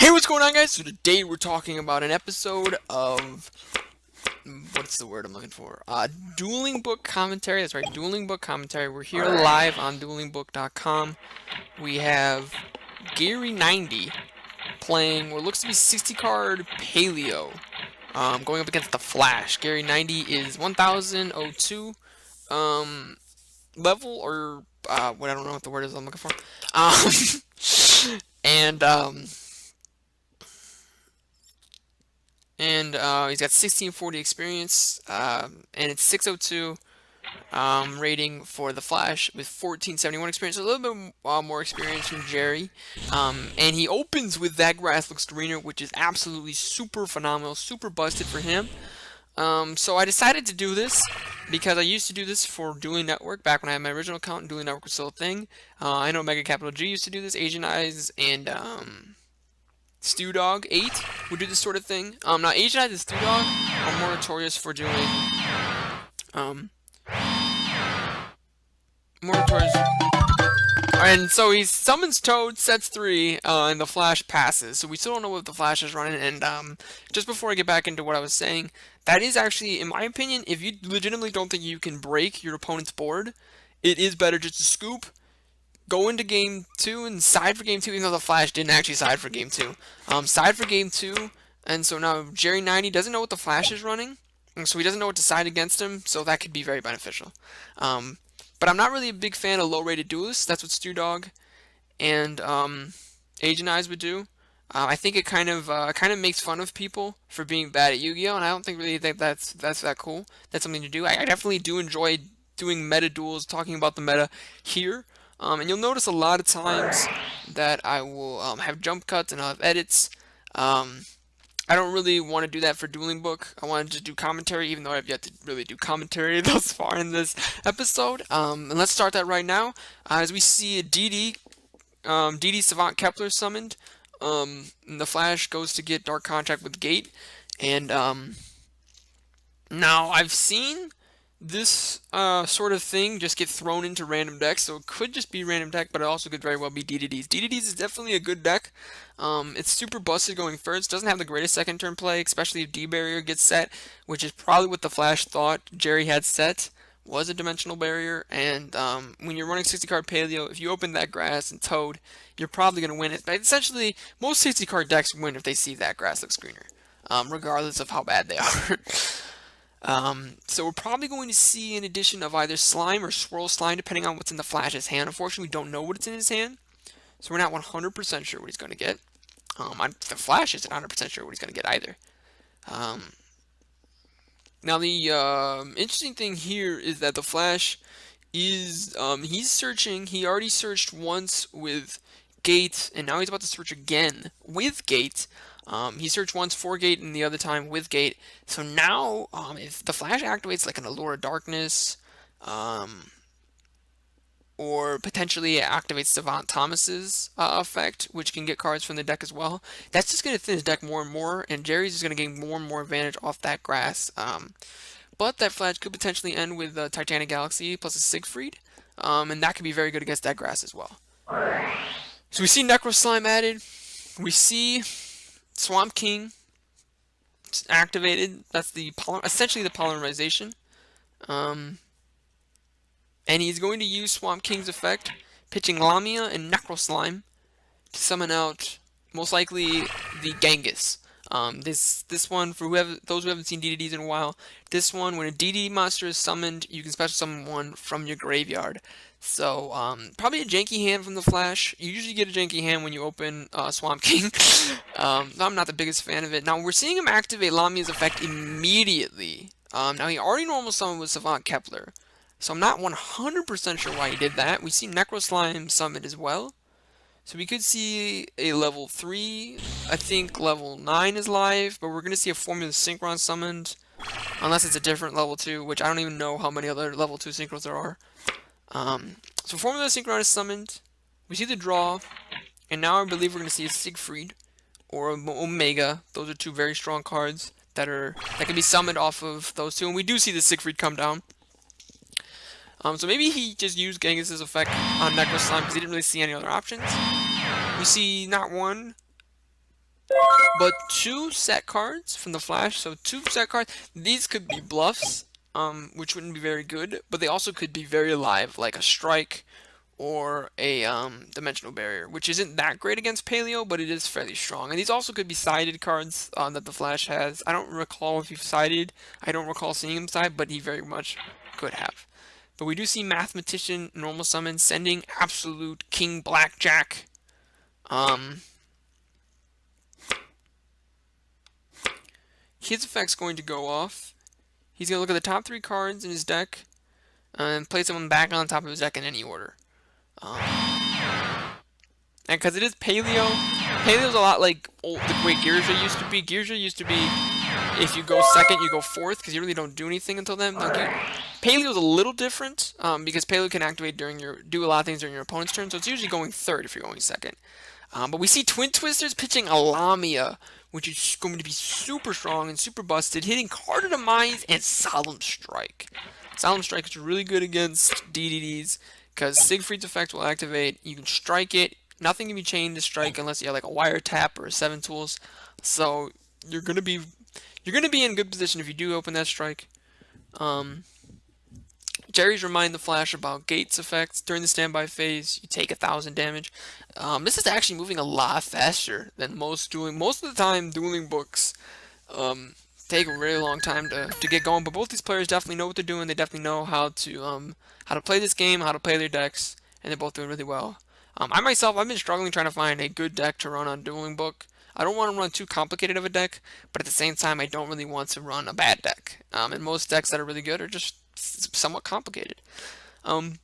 Hey, what's going on, guys? So today we're talking about an episode of what's the word I'm looking for? Dueling book commentary. That's right, dueling book commentary. We're here live on duelingbook.com. We have Gary90 playing what looks to be 60 card Paleo, going up against the Flash. Gary90 is 1002 um, level, or what, I don't know what the word is I'm looking for. And he's got 1640 experience, and it's 602 rating for the Flash with 1471 experience, so a little bit more experience from Jerry. And he opens with That Grass Looks Greener, which is absolutely super phenomenal, super busted for him. So I decided to do this because I used to do this for Dueling Network back when I had my original account and Dueling Network was still a thing. I know Mega Capital G used to do this, Asian Eyes, and Stew Dog 8 would do this sort of thing. Now Asian Eyes and Stew Dog are more notorious for doing um, more notorious. And so he summons Toad, sets 3, and the Flash passes. So we still don't know what the Flash is running. And just before I get back into what I was saying, that is actually, in my opinion, if you legitimately don't think you can break your opponent's board, it is better just to scoop, go into game 2 and side for game 2, even though the Flash didn't actually side for game 2. Side for game 2, and so now Jerry90 doesn't know what the Flash is running, and so he doesn't know what to side against him, so that could be very beneficial. But I'm not really a big fan of low-rated duelists. That's what Stew Dog and Agent Eyes would do. I think it kind of makes fun of people for being bad at Yu-Gi-Oh, and I don't think really think that's that cool. That's something to do. I definitely do enjoy doing meta duels, talking about the meta here. And you'll notice a lot of times that I will have jump cuts and I'll have edits. Um, I don't really want to do that for Dueling Book. I want to just do commentary, even though I've yet to really do commentary thus far in this episode. And let's start that right now. As we see a DD Savant Kepler summoned. And the Flash goes to get Dark Contract with Gate. And now I've seen this sort of thing just get thrown into random decks, so it could just be random deck, but it also could very well be DDDs. DDDs is definitely a good deck. It's super busted going first. Doesn't have the greatest second turn play, especially if D barrier gets set, which is probably what the Flash thought Jerry had set, was a dimensional barrier. And when you're running 60 card Paleo, if you open That Grass and Toad, you're probably going to win it. But essentially, most 60 card decks win if they see That Grass looks greener, regardless of how bad they are. So we're probably going to see an addition of either Slime or Swirl Slime, depending on what's in the Flash's hand. Unfortunately, we don't know what's in his hand, so we're not 100% sure what he's going to get. The Flash isn't 100% sure what he's going to get either. Um, Now the interesting thing here is that the Flash is he's searching. He already searched once with Gate, and now he's about to search again with Gate. He searched once for Gate and the other time with Gate. So now, if the Flash activates like an Allure of Darkness, um, or potentially it activates Savant Thomas's effect, which can get cards from the deck as well, that's just going to thin his deck more and more, and Jerry's just going to gain more and more advantage off that grass. But that Flash could potentially end with Titanic Galaxy plus a Siegfried, and that could be very good against that grass as well. So we see Necro Slime added. We see Swamp King activated. That's essentially the polymerization. And he's going to use Swamp King's effect, pitching Lamia and Necro Slime to summon out most likely the Genghis. This one, for those who haven't seen DDDs in a while, this one, when a DD monster is summoned, you can special summon one from your graveyard. So probably a janky hand from the Flash. You usually get a janky hand when you open Swamp King. I'm not the biggest fan of it. Now we're seeing him activate Lamia's effect immediately. Now he already normal summoned with Savant Kepler, so I'm not 100% sure why he did that. We see Necro Slime summoned as well. So we could see a level 3, I think level 9 is live, but we're going to see a Formula Synchron summoned, unless it's a different level 2, which I don't even know how many other level 2 synchros there are. So Formula Synchron is summoned, we see the draw, and now I believe we're going to see a Siegfried or Omega. Those are two very strong cards that can be summoned off of those two, and we do see the Siegfried come down. So maybe he just used Genghis' effect on Necro Slime because he didn't really see any other options. We see not one, but 2 set cards from the Flash. So 2 set cards. These could be bluffs, which wouldn't be very good, but they also could be very live, like a strike or a dimensional barrier, which isn't that great against Paleo, but it is fairly strong. And these also could be sided cards that the Flash has. I don't recall if he's sided. I don't recall seeing him side, but he very much could have. But we do see Mathematician, normal summon, sending absolute King Blackjack. His effect's going to go off. He's going to look at the top 3 cards in his deck and place them back on top of his deck in any order. And because it is Paleo, Paleo's a lot like the way Girja used to be. Girja used to be, if you go second, you go fourth, because you really don't do anything until then. Paleo's a little different, because Paleo can activate do a lot of things during your opponent's turn, so it's usually going third if you're going second. But we see Twin Twisters pitching a Lamia, which is going to be super strong and super busted, hitting Card of Demise and Solemn Strike. Solemn Strike is really good against DDDs, because Siegfried's effect will activate. You can strike it. Nothing can be chained to strike unless you have like a wiretap or a 7 tools. So you're gonna be in good position if you do open that strike. Jerry's remind the Flash about Gates effects. During the standby phase, you take 1,000 damage. This is actually moving a lot faster than most dueling. Most of the time, dueling books take a really long time to get going. But both these players definitely know what they're doing. They definitely know how to play this game, how to play their decks, and they're both doing really well. I myself, I've been struggling trying to find a good deck to run on Dueling Book. I don't want to run too complicated of a deck, but at the same time, I don't really want to run a bad deck. And most decks that are really good are just somewhat complicated. But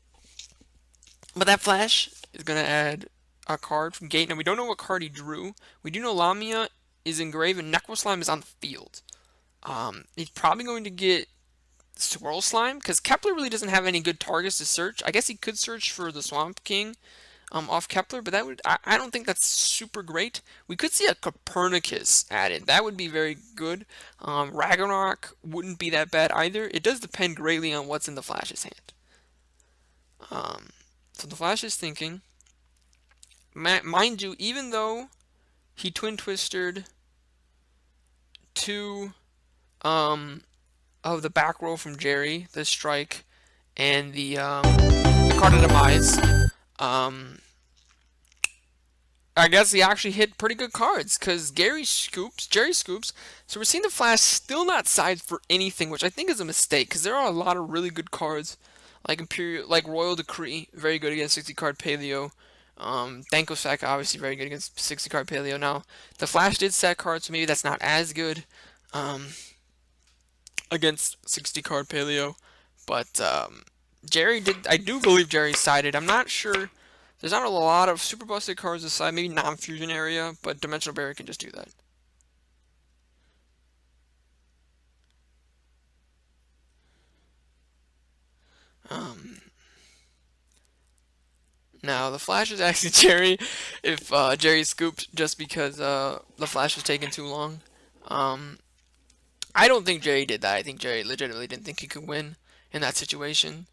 that Flash is going to add a card from Gate. Now, we don't know what card he drew. We do know Lamia is engraved and Necro Slime is on the field. He's probably going to get Swirl Slime, because Kepler really doesn't have any good targets to search. I guess he could search for the Swamp King off Kepler, but I don't think that's super great. We could see a Copernicus added. That would be very good. Ragnarok wouldn't be that bad either. It does depend greatly on what's in the Flash's hand. So the Flash is thinking, mind you, even though he Twin Twistered 2 of the back row from Jerry, the strike, and the Card of Demise, I guess he actually hit pretty good cards, because Jerry scoops. So we're seeing the Flash still not side for anything, which I think is a mistake, because there are a lot of really good cards, like Royal Decree, very good against 60-card Paleo. Dankosek, obviously very good against 60-card Paleo. Now, the Flash did set cards, so maybe that's not as good against 60-card Paleo. But Jerry did. I do believe Jerry sided. I'm not sure. There's not a lot of super busted cards aside. Maybe non-fusion area, but Dimensional Barrier can just do that. Now, the Flash is actually Jerry if Jerry scooped just because the Flash was taking too long. I don't think Jerry did that. I think Jerry legitimately didn't think he could win in that situation.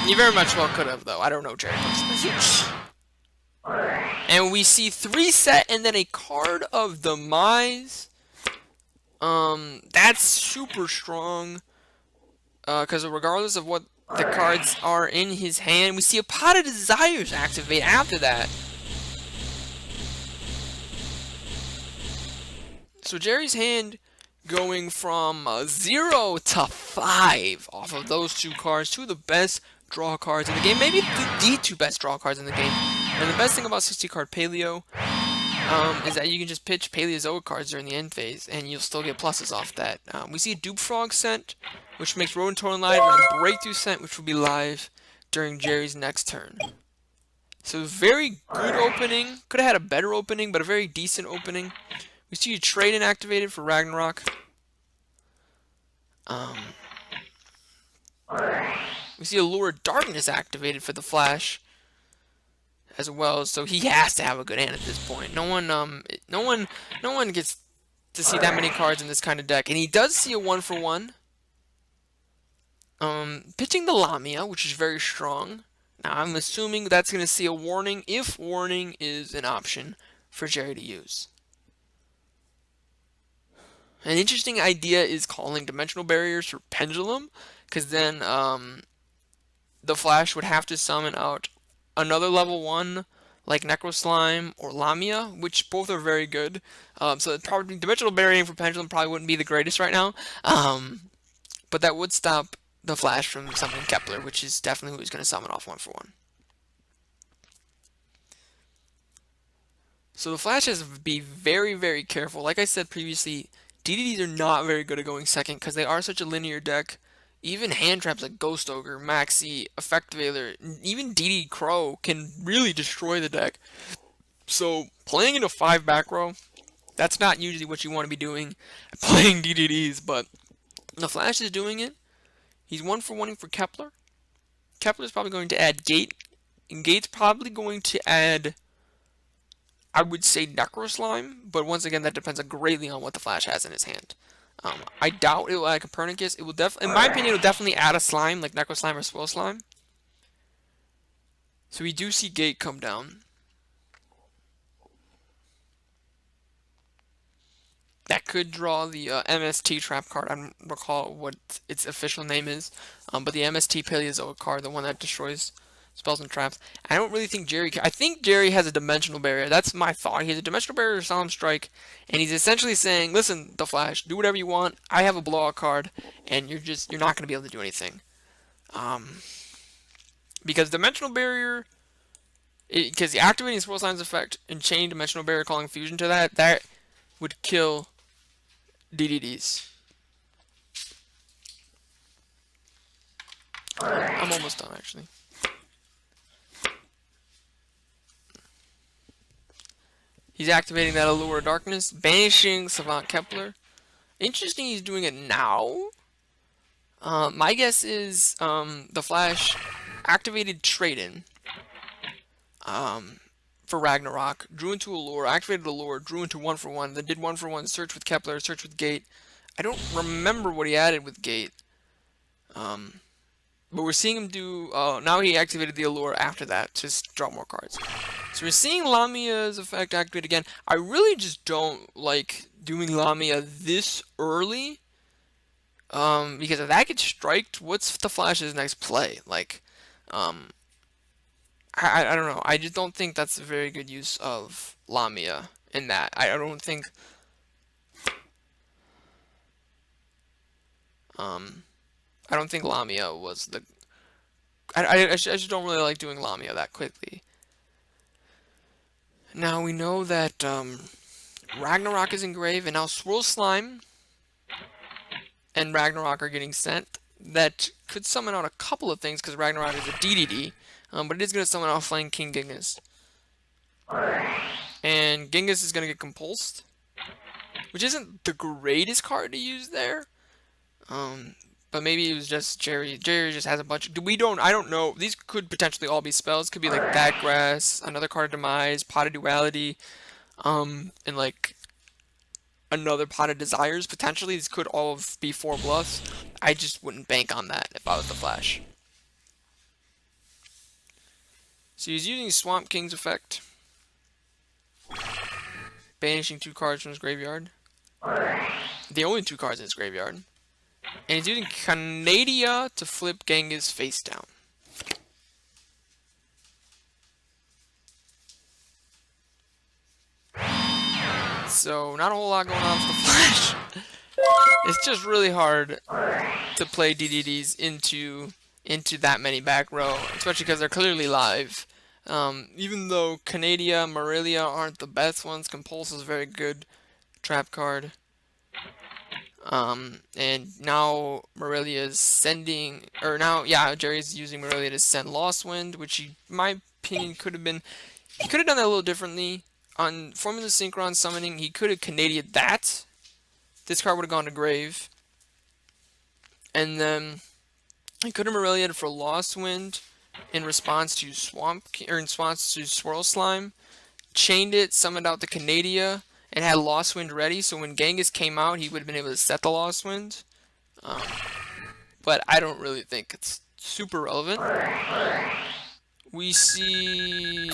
He very much well could have, though. I don't know Jerry personally. And we see 3 set and then a Card of Demise. That's super strong. Because regardless of what the cards are in his hand, we see a Pot of Desires activate after that. So Jerry's hand going from 0 to 5 off of those 2 cards, 2 of the best draw cards in the game, maybe the 2 best draw cards in the game. And the best thing about 60-card Paleo is that you can just pitch Paleozoic cards during the end phase, and you'll still get pluses off that. We see a Dupe Frog scent, which makes Rodent Torn live, and a Breakthrough scent, which will be live during Jerry's next turn. So very good opening. Could have had a better opening, but a very decent opening. We see a Trade-in activated for Ragnarok. We see a Lure of Darkness activated for the Flash as well, so he has to have a good hand at this point. No one gets to see that many cards in this kind of deck, and he does see a 1-for-1. Pitching the Lamia, which is very strong. Now I'm assuming that's going to see a warning, if warning is an option. for Jerry to use. An interesting idea is calling dimensional barriers for Pendulum, because then the Flash would have to summon out another level 1 like Necro Slime or Lamia, which both are very good. So probably dimensional barriering for Pendulum probably wouldn't be the greatest right now, but that would stop the Flash from summoning Kepler, which is definitely who he's going to summon off 1-for-1. So the Flash has to be very, very careful. Like I said previously, DDDs are not very good at going second because they are such a linear deck. Even hand traps like Ghost Ogre, Maxi, Effect Veiler, even DD Crow can really destroy the deck. So playing into 5 back row, that's not usually what you want to be doing, playing DDDs, but the Flash is doing it. He's 1-for-1ing for Kepler. Kepler's probably going to add Gate, and Gate's probably going to add, I would say, Necro Slime, but once again, that depends greatly on what the Flash has in his hand. I doubt it will add Copernicus. It will definitely, in my opinion, it will definitely add a slime like Necro Slime or Swirl Slime. So we do see Gate come down. That could draw the MST trap card. I don't recall what its official name is, but the MST Paleozoic card, the one that destroys spells and traps. I don't really think Jerry. I think Jerry has a dimensional barrier. That's my thought. He has a dimensional barrier, Solemn Strike, and he's essentially saying, "Listen, the Flash, do whatever you want. I have a blowout card, and you're not going to be able to do anything." Because dimensional barrier, because the activating Swirl Slime's effect and chain dimensional barrier calling fusion to that would kill DDDs. I'm almost done actually. He's activating that Allure of Darkness, banishing Savant Kepler. Interesting he's doing it now. My guess is the Flash activated Trade-In for Ragnarok, drew into Allure, activated Allure, drew into 1-for-1, then did 1-for-1, search with Kepler, search with Gate. I don't remember what he added with Gate. But we're seeing him do, now he activated the Allure after that to draw more cards. So we're seeing Lamia's effect activate again. I really just don't like doing Lamia this early. Because if that gets striked, what's the Flash's next play? Like, I don't know. I just don't think that's a very good use of Lamia in that. I don't think... I don't think Lamia was the... I just don't really like doing Lamia that quickly. Now we know that Ragnarok is engraved, and now Swirl Slime and Ragnarok are getting sent. That could summon out a couple of things, because Ragnarok is a DDD, but it is going to summon out Flying King Genghis. And Genghis is going to get compulsed, which isn't the greatest card to use there. But maybe it was just Jerry. Jerry just has a bunch. I don't know. These could potentially all be spells. Could be like Backgrass, another card of Demise, Pot of Duality, and like another Pot of Desires. Potentially, these could all be 4 bluffs. I just wouldn't bank on that if I was the Flash. So he's using Swamp King's effect, banishing 2 cards from his graveyard. The only 2 cards in his graveyard. And he's using Canadia to flip Genghis face down. So, not a whole lot going on for the Flash. It's just really hard to play DDDs into that many back row, especially because they're clearly live. Even though Canadia, Morelia aren't the best ones, Compulse is a very good trap card. And now Morelia is sending, Jerry's using Morelia to send Lost Wind, which in my opinion he could have done that a little differently. On Formula Synchron summoning, he could have Canadia'd that. This card would have gone to grave. And then he could have Morelia'd for Lost Wind in response to Swirl Slime, chained it, summoned out the Canadia, and had Lost Wind ready, so when Genghis came out, he would have been able to set the Lost Wind. But I don't really think it's super relevant. We see...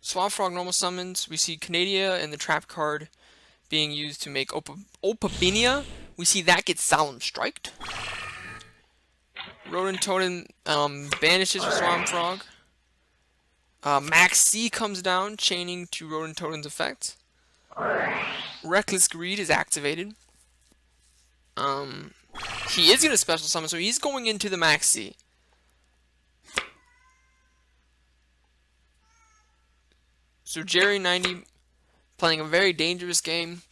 Swamp Frog normal summons. We see Canadia and the trap card being used to make Opabinia. We see that gets Solemn Striked. Rodent Totem banishes for Swamp Frog. Max C comes down, chaining to Rodent Totem's effect. Reckless Greed is activated. He is going to special summon, so he's going into the Max C. So Jerry 90 playing a very dangerous game.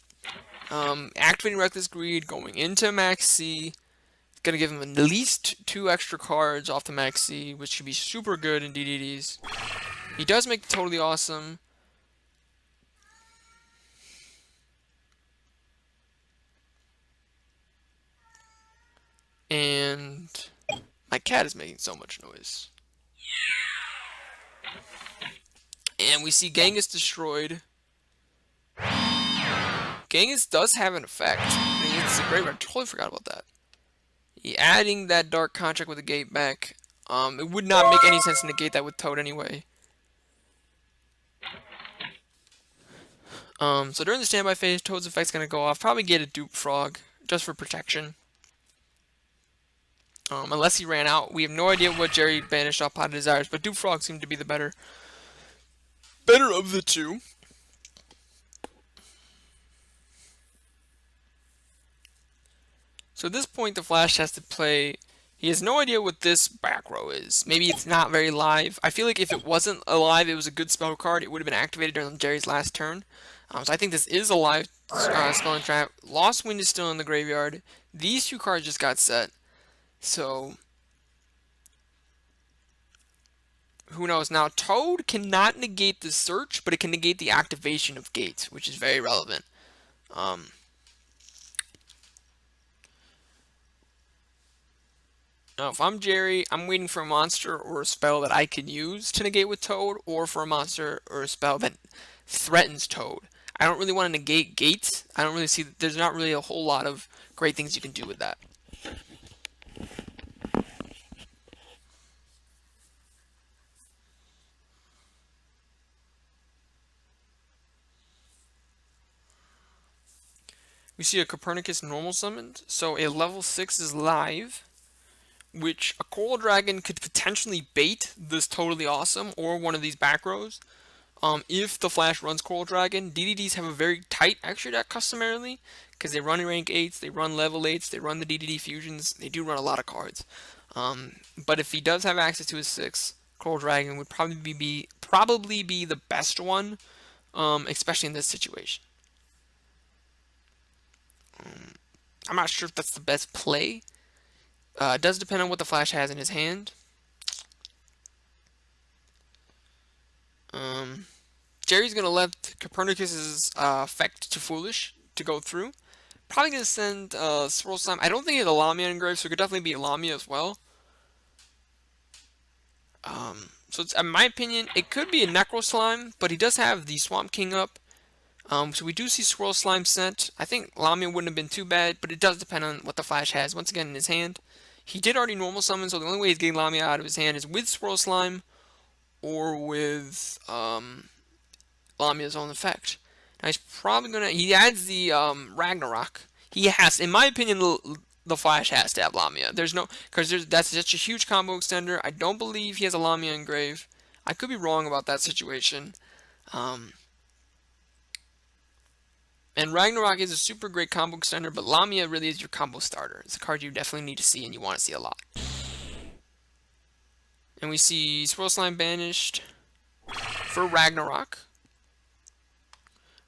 Activating Reckless Greed, going into Max C. Gonna give him at least 2 extra cards off the Max C, which should be super good in DDDs. He does make Totally Awesome. And my cat is making so much noise. And we see Genghis destroyed. Genghis does have an effect. I mean, it's a great one. I totally forgot about that. Adding that Dark Contract with a gate back. It would not make any sense to negate that with Toad anyway. So during the standby phase, Toad's effect's gonna go off. Probably get a Dupe Frog, just for protection. Unless he ran out. We have no idea what Jerry banished off Pot of Desires, but Dupe Frog seemed to be the better of the two. So at this point, the Flash has to play. He has no idea what this back row is. Maybe it's not very live. I feel like if it wasn't alive, it was a good spell card. It would have been activated during Jerry's last turn. So I think this is a live spell and trap. Lost Wind is still in the graveyard. These 2 cards just got set. So who knows? Now Toad cannot negate the search, but it can negate the activation of gates, which is very relevant. Now, if I'm Jerry, I'm waiting for a monster or a spell that I can use to negate with Toad, or for a monster or a spell that threatens Toad. I don't really want to negate gates. I don't really see, there's not really a whole lot of great things you can do with that. We see a Copernicus normal summoned, so a level 6 is live, which a Coral Dragon could potentially bait this Totally Awesome or one of these back rows. If the Flash runs Coral Dragon, DDDs have a very tight extra deck customarily, because they run rank 8s, they run level 8s, they run the DDD fusions, they do run a lot of cards. But if he does have access to his 6, Coral Dragon would probably be the best one, especially in this situation. I'm not sure if that's the best play. It does depend on what the Flash has in his hand. Jerry's going to let Copernicus's effect to Foolish to go through. Probably going to send Swirl Slime. I don't think he has a Lamia engraved, so it could definitely be a Lamia as well. So it's, in my opinion, it could be a Necro Slime, but he does have the Swamp King up. So we do see Swirl Slime sent. I think Lamia wouldn't have been too bad, but it does depend on what the Flash has, once again, in his hand. He did already normal summon, so the only way he's getting Lamia out of his hand is with Swirl Slime or with Lamia's own effect. Now he's probably going to... He adds the Ragnarok. He has... In my opinion, the Flash has to have Lamia. There's no... Because that's such a huge combo extender. I don't believe he has a Lamia engrave. I could be wrong about that situation. And Ragnarok is a super great combo extender, but Lamia really is your combo starter. It's a card you definitely need to see and you want to see a lot. And we see Swirl Slime banished for Ragnarok.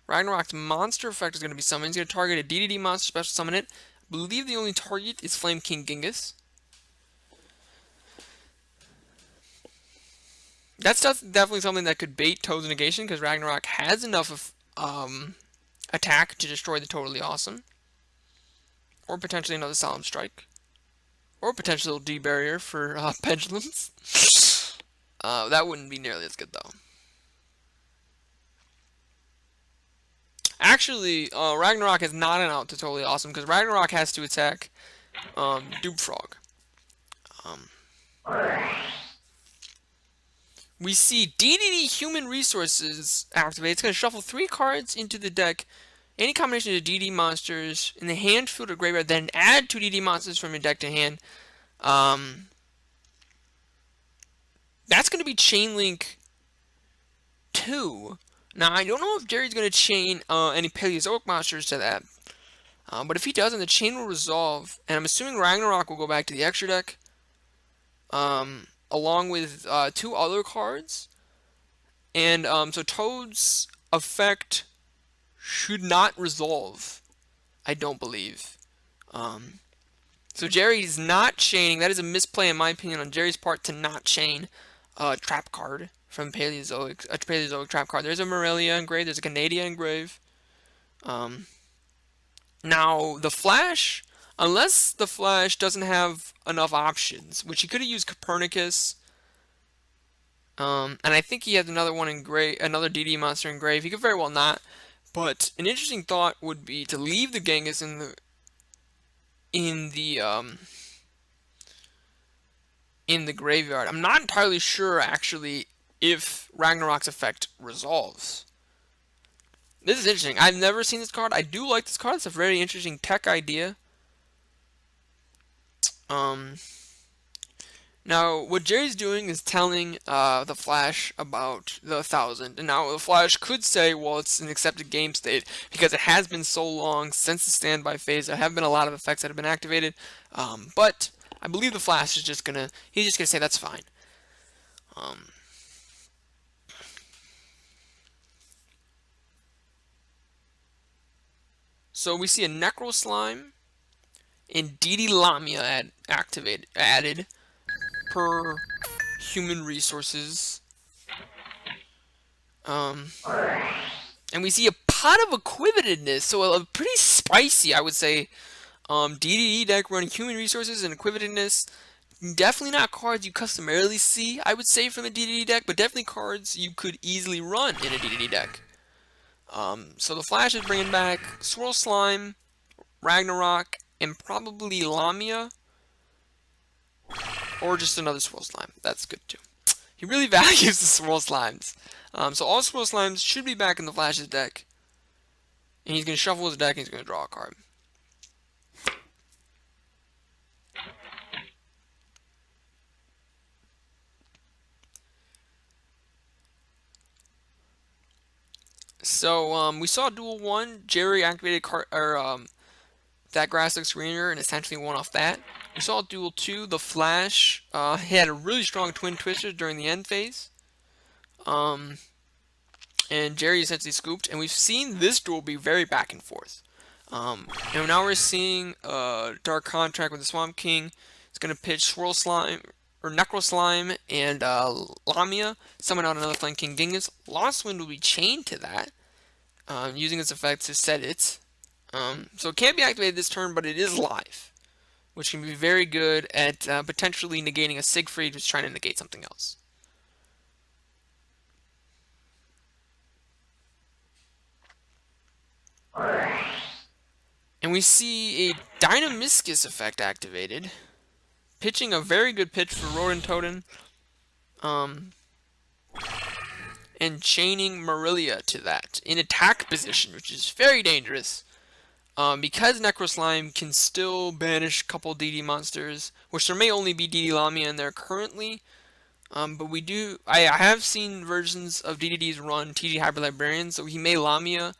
Ragnarok's monster effect is going to be summoned. He's going to target a DDD monster, special summon it. I believe the only target is Flame King Genghis. That's definitely something that could bait Toad's negation, because Ragnarok has enough of attack to destroy the Totally Awesome. Or potentially another Solemn Strike. Or potentially a D-Barrier for Pendulums. That wouldn't be nearly as good, though. Actually, Ragnarok is not an out to Totally Awesome, because Ragnarok has to attack Dupe Frog. we see DDD Human Resources activate. It's going to shuffle 3 cards into the deck. Any combination of DD monsters in the hand, field, or graveyard, then add 2 DD monsters from your deck to hand. That's going to be Chain Link 2. Now, I don't know if Jerry's going to chain any Paleozoic monsters to that. But if he doesn't, the chain will resolve. And I'm assuming Ragnarok will go back to the extra deck. Along with 2 other cards. And so Toad's effect should not resolve, I don't believe. So Jerry's not chaining. That is a misplay, in my opinion, on Jerry's part to not chain a trap card from Paleozoic. A Paleozoic trap card. There's a Morelia engraved. There's a Canadia engraved. Now, the Flash, unless the Flash doesn't have enough options, which he could have used Copernicus, and I think he has another one in grave, another DD monster in grave. He could very well not. But an interesting thought would be to leave the Genghis in the graveyard. I'm not entirely sure actually if Ragnarok's effect resolves. This is interesting. I've never seen this card. I do like this card. It's a very interesting tech idea. Now, what Jerry's doing is telling the Flash about the 1,000. And now the Flash could say, well, it's an accepted game state because it has been so long since the standby phase. There have been a lot of effects that have been activated. But I believe the Flash is just gonna, he's just gonna say that's fine. So we see a Necro Slime and DD Lamia added per Human Resources. And we see a Pot of Equivalentness, so a pretty spicy, I would say, DDD deck running Human Resources and Equivalentness. Definitely not cards you customarily see, I would say, from a DDD deck, but definitely cards you could easily run in a DDD deck. So the Flash is bringing back Swirl Slime, Ragnarok, and probably Lamia. Or just another Swirl Slime. That's good too. He really values the Swirl Slimes. So all Swirl Slimes should be back in the Flash's deck. And he's going to shuffle his deck and he's going to draw a card. So we saw Duel 1. Jerry activated that Grasslick Screener and essentially won off that. We saw Duel 2, the Flash. He had a really strong Twin Twister during the end phase. And Jerry essentially scooped. And we've seen this duel be very back and forth. And now we're seeing Dark Contract with the Swamp King. It's going to pitch Swirl Slime, or Necro Slime, and Lamia. Summon out another Flying King Dingus. Lost Wind will be chained to that, using its effect to set it. So it can't be activated this turn, but it is live, which can be very good at potentially negating a Siegfried who's trying to negate something else. And we see a Dynamiscus effect activated, pitching a very good pitch for Rodentoden, and chaining Morelia to that in attack position, which is very dangerous. Because Necro Slime can still banish a couple DD monsters, which there may only be DD Lamia in there currently, but I have seen versions of DDDs run TG Hybrid Librarian, so he may Lamia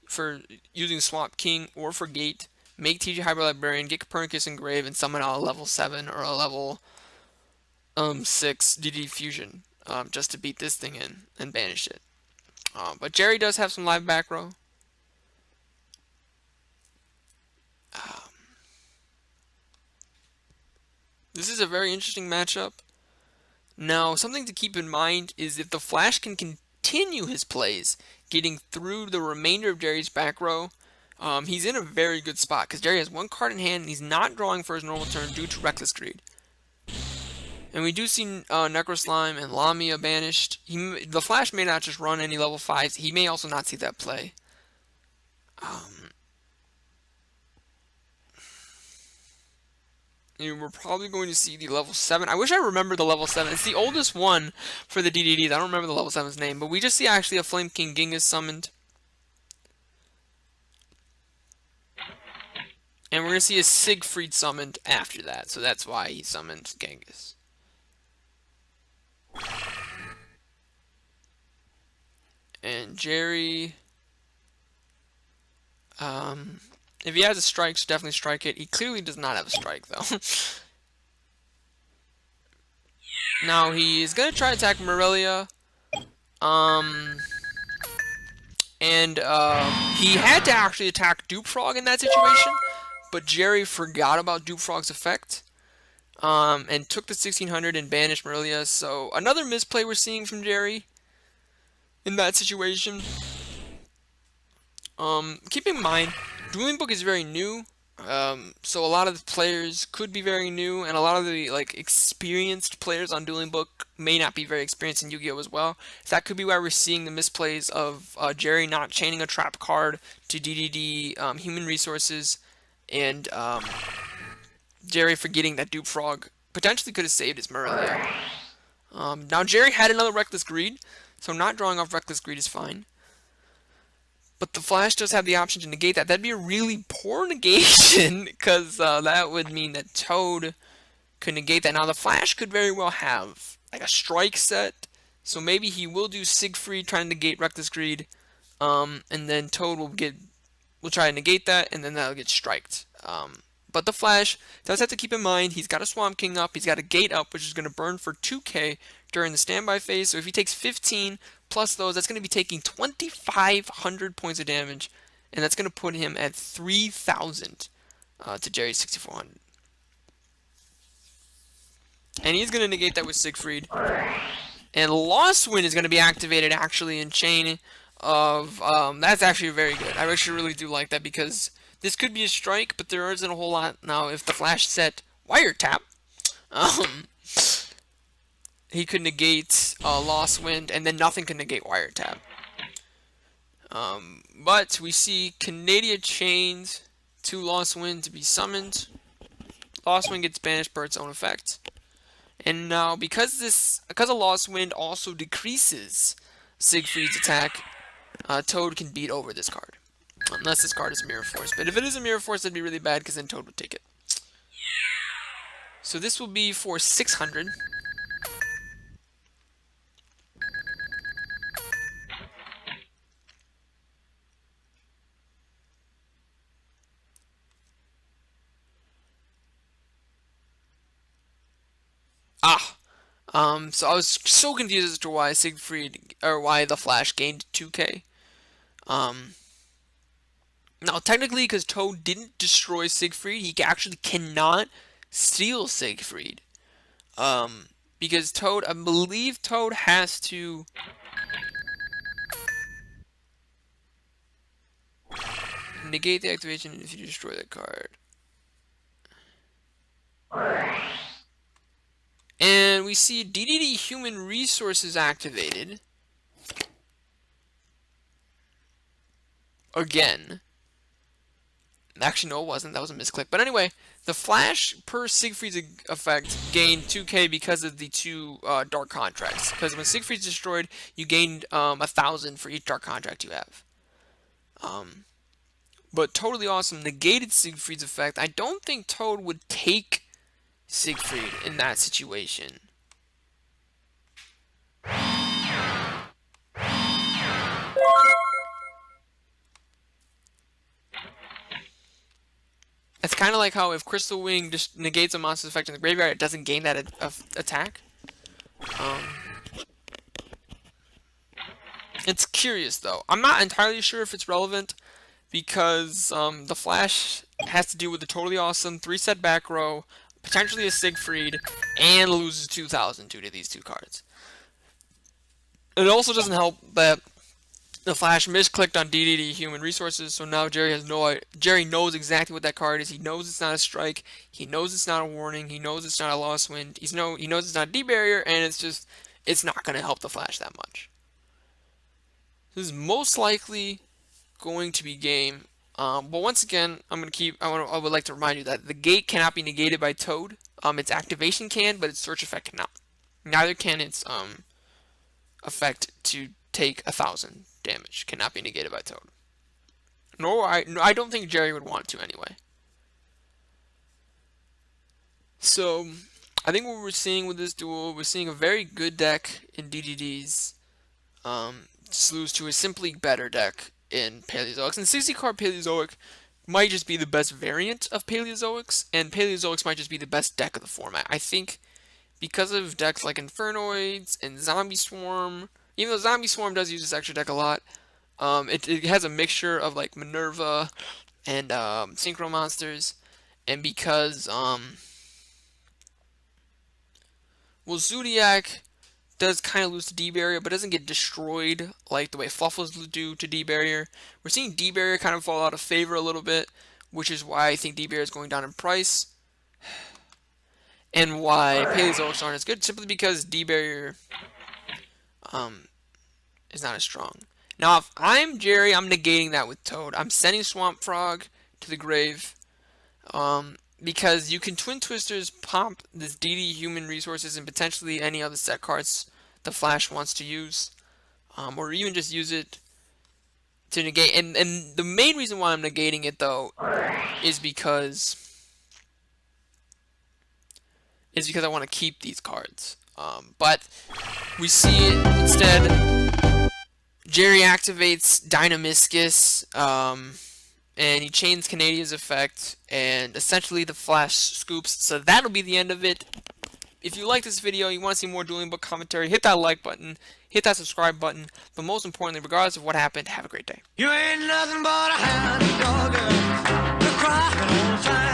for using Swamp King or for Gate, make TG Hybrid Librarian, get Copernicus Engrave, and summon out a level 7 or a level 6 DD Fusion, just to beat this thing in and banish it. But Jerry does have some live back row. This is a very interesting matchup. Now, something to keep in mind is if the Flash can continue his plays, getting through the remainder of Jerry's back row, he's in a very good spot, because Jerry has one card in hand, and he's not drawing for his normal turn due to Reckless Greed. And we do see Necro Slime and Lamia banished. The Flash may not just run any level 5s, he may also not see that play. And we're probably going to see the level 7. I wish I remember the level 7. It's the oldest one for the DDDs. I don't remember the level 7's name, but we just see actually a Flame King Genghis summoned. And we're going to see a Siegfried summoned after that, so that's why he summoned Genghis. And Jerry, if he has a strike, should definitely strike it. He clearly does not have a strike, though. Now, he's going to try to attack Morelia. He had to actually attack Dupe Frog in that situation, but Jerry forgot about Dupe Frog's effect. And took the 1600 and banished Morelia. So, another misplay we're seeing from Jerry in that situation. Keep in mind, Dueling Book is very new, so a lot of the players could be very new, and a lot of the experienced players on Dueling Book may not be very experienced in Yu-Gi-Oh as well. So that could be why we're seeing the misplays of Jerry not chaining a trap card to DDD Human Resources, and Jerry forgetting that Dupe Frog potentially could have saved his Morelia. Now Jerry had another Reckless Greed, so not drawing off Reckless Greed is fine. But the Flash does have the option to negate that. That'd be a really poor negation, because that would mean that Toad could negate that. Now, the Flash could very well have like a strike set, so maybe he will do Siegfried trying to negate Reckless Greed, and then Toad will try to negate that, and then that'll get striked. But the Flash does have to keep in mind he's got a Swamp King up, he's got a Gate up, which is going to burn for 2k during the standby phase. So if he takes 15 plus those, that's going to be taking 2,500 points of damage, and that's going to put him at 3,000 to Jerry's 6,400. And he's going to negate that with Siegfried. And Lost Wind is going to be activated actually in chain of, that's actually very good. I actually really do like that, because this could be a strike, but there isn't a whole lot. Now, if the Flash set Wiretap, he could negate Lost Wind, and then nothing can negate Wiretap. But we see Canadia chains to Lost Wind to be summoned. Lost Wind gets banished per its own effect. And now, because a Lost Wind also decreases Siegfried's attack, Toad can beat over this card. Unless this card is Mirror Force. But if it is a Mirror Force, that'd be really bad, because then Toad would take it. So this will be for 600. So I was so confused as to why Siegfried, or why the Flash gained 2k. Now, technically, because Toad didn't destroy Siegfried, he actually cannot steal Siegfried. Because Toad, I believe Toad has to negate the activation if you destroy that card. And we see DDD Human Resources activated. Again. Actually, no, it wasn't. That was a misclick. But anyway, the Flash per Siegfried's effect gained 2k because of the two dark contracts. Because when Siegfried's destroyed, you gained 1,000 for each dark contract you have. But totally awesome. Negated Siegfried's effect. I don't think Toad would take Siegfried in that situation. It's kind of like how if Crystal Wing just negates a monster's effect in the graveyard, it doesn't gain that attack. It's curious, though. I'm not entirely sure if it's relevant, because the Flash has to deal with the totally awesome 3-set back row, potentially a Siegfried, and loses 2,000 due to these two cards. It also doesn't help that the Flash misclicked on DDD Human Resources, so now Jerry knows exactly what that card is. He knows it's not a strike. He knows it's not a warning. He knows it's not a Lost Wind. He knows it's not a D-barrier, and it's not going to help the Flash that much. This is most likely going to be game. But once again, I would like to remind you that the gate cannot be negated by Toad. Its activation can, but its search effect cannot. Neither can its effect to take 1,000 damage. Cannot be negated by Toad. I don't think Jerry would want to anyway. So, I think what we're seeing with this duel, we're seeing a very good deck in DDDs. Just lose to a simply better deck in Paleozoics. And 60 card Paleozoic might just be the best variant of Paleozoics, and Paleozoics might just be the best deck of the format. I think because of decks like Infernoids and Zombie Swarm, even though Zombie Swarm does use this extra deck a lot, it has a mixture of like Minerva and Synchro Monsters, and because well, Zodiac does kind of lose to D-Barrier, but doesn't get destroyed like the way Fluffles do to D-Barrier. We're seeing D-Barrier kind of fall out of favor a little bit, which is why I think D-Barrier is going down in price, and why Paleozoics aren't as good, simply because D-Barrier is not as strong. Now, if I'm Jerry, I'm negating that with Toad. I'm sending Swamp Frog to the grave, because you can Twin Twisters pop this DD Human Resources and potentially any other set cards the Flash wants to use, or even just use it to negate. And the main reason why I'm negating it though is because I want to keep these cards. But we see it instead. Jerry activates Dynamiscus, and he chains Canadia's effect, and essentially the Flash scoops. So that'll be the end of it. If you like this video, you want to see more Dueling Book commentary, hit that like button, hit that subscribe button, but most importantly, regardless of what happened, have a great day. You ain't nothing but a hound dog, the crying all the time.